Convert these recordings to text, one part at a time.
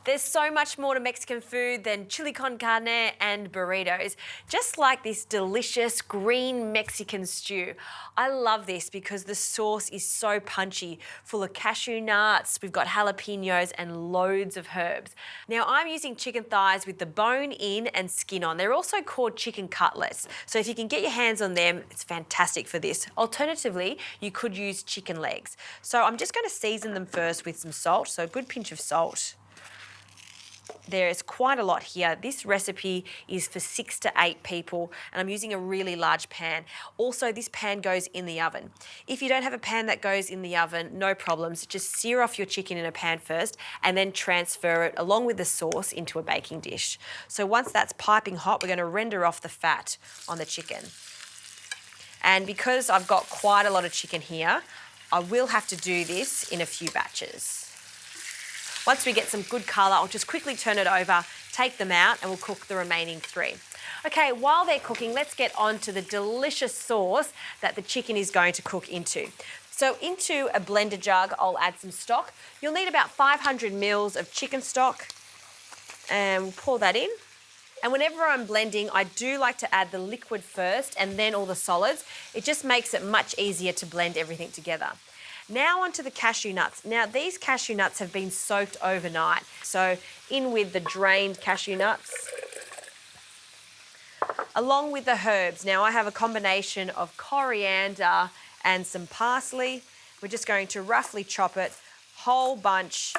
There's so much more to Mexican food than chili con carne and burritos, just like this delicious green Mexican stew. I love this because the sauce is so punchy, full of cashew nuts, we've got jalapenos and loads of herbs. Now I'm using chicken thighs with the bone in and skin on. They're also called chicken cutlets, so if you can get your hands on them, it's fantastic for this. Alternatively, you could use chicken legs. So I'm just going to season them first with some salt, so a good pinch of salt. There is quite a lot here. This recipe is for 6 to 8 people and I'm using a really large pan. Also, this pan goes in the oven. If you don't have a pan that goes in the oven, no problems. Just sear off your chicken in a pan first and then transfer it along with the sauce into a baking dish. So once that's piping hot, we're going to render off the fat on the chicken. And because I've got quite a lot of chicken here, I will have to do this in a few batches. Once we get some good colour, I'll just quickly turn it over, take them out, and we'll cook the remaining 3. Okay, while they're cooking, let's get on to the delicious sauce that the chicken is going to cook into. So into a blender jug, I'll add some stock. You'll need about 500 mils of chicken stock, and we'll pour that in. And whenever I'm blending, I do like to add the liquid first and then all the solids. It just makes it much easier to blend everything together. Now onto the cashew nuts. Now these cashew nuts have been soaked overnight. So in with the drained cashew nuts, along with the herbs. Now I have a combination of coriander and some parsley. We're just going to roughly chop it, whole bunch,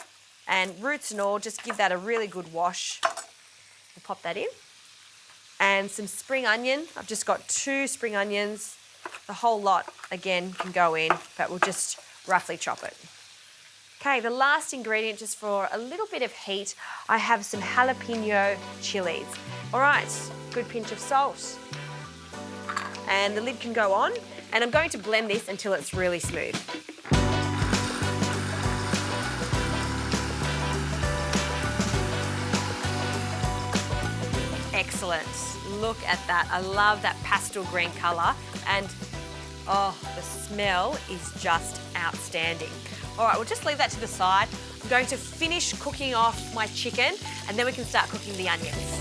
and roots and all, just give that a really good wash. We'll pop that in. And some spring onion. I've just got 2 spring onions. The whole lot, again, can go in, but we'll just roughly chop it. Okay, the last ingredient, just for a little bit of heat, I have some jalapeno chillies. All right, good pinch of salt. And the lid can go on, and I'm going to blend this until it's really smooth. Excellent. Look at that. I love that pastel green colour, and oh, the smell is just outstanding. All right, we'll just leave that to the side. I'm going to finish cooking off my chicken and then we can start cooking the onions.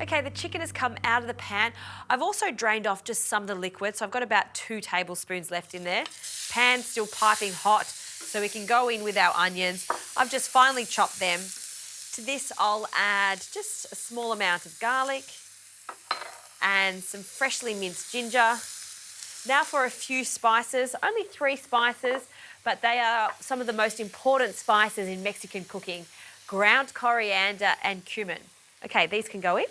Okay, the chicken has come out of the pan. I've also drained off just some of the liquid, so I've got about 2 tablespoons left in there. Pan's still piping hot, so we can go in with our onions. I've just finely chopped them. To this, I'll add just a small amount of garlic and some freshly minced ginger. Now for a few spices, only 3 spices, but they are some of the most important spices in Mexican cooking: ground coriander and cumin. Okay, these can go in.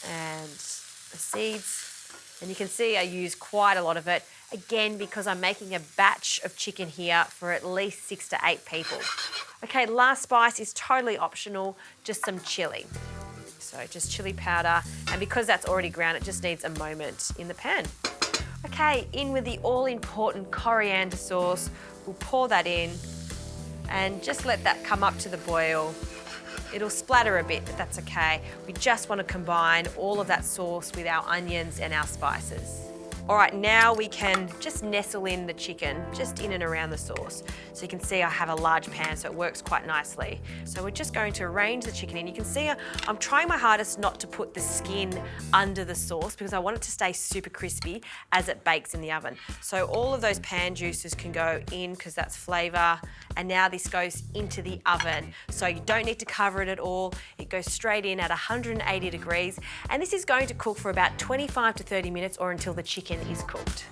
And the seeds, and you can see I use quite a lot of it, again because I'm making a batch of chicken here for at least 6 to 8 people. Okay, last spice is totally optional, just some chilli. So just chilli powder, and because that's already ground, it just needs a moment in the pan. Okay, in with the all-important coriander sauce. We'll pour that in and just let that come up to the boil. It'll splatter a bit, but that's okay. We just want to combine all of that sauce with our onions and our spices. All right, now we can just nestle in the chicken, just in and around the sauce. So you can see I have a large pan, so it works quite nicely. So we're just going to arrange the chicken in. You can see I'm trying my hardest not to put the skin under the sauce because I want it to stay super crispy as it bakes in the oven. So all of those pan juices can go in because that's flavour. And now this goes into the oven. So you don't need to cover it at all. It goes straight in at 180 degrees. And this is going to cook for about 25 to 30 minutes or until the chicken is cooked.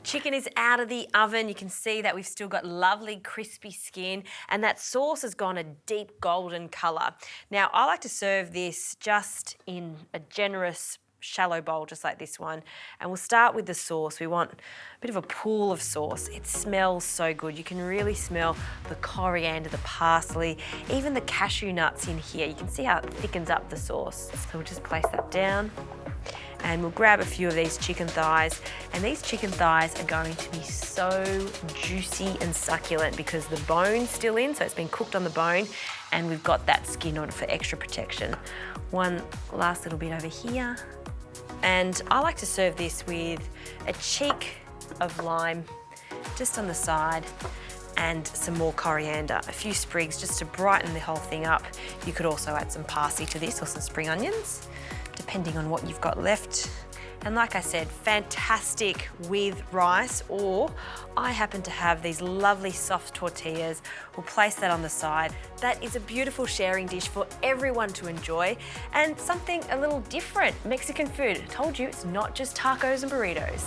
Chicken is out of the oven. You can see that we've still got lovely crispy skin and that sauce has gone a deep golden colour. Now I like to serve this just in a generous shallow bowl just like this one, and we'll start with the sauce. We want a bit of a pool of sauce. It smells so good. You can really smell the coriander, the parsley, even the cashew nuts in here. You can see how it thickens up the sauce. So we'll just place that down. And we'll grab a few of these chicken thighs, and these chicken thighs are going to be so juicy and succulent because the bone's still in, so it's been cooked on the bone, and we've got that skin on it for extra protection. One last little bit over here. And I like to serve this with a cheek of lime just on the side and some more coriander, a few sprigs just to brighten the whole thing up. You could also add some parsley to this or some spring onions, depending on what you've got left. And like I said, fantastic with rice, or I happen to have these lovely soft tortillas. We'll place that on the side. That is a beautiful sharing dish for everyone to enjoy, and something a little different, Mexican food. I told you it's not just tacos and burritos.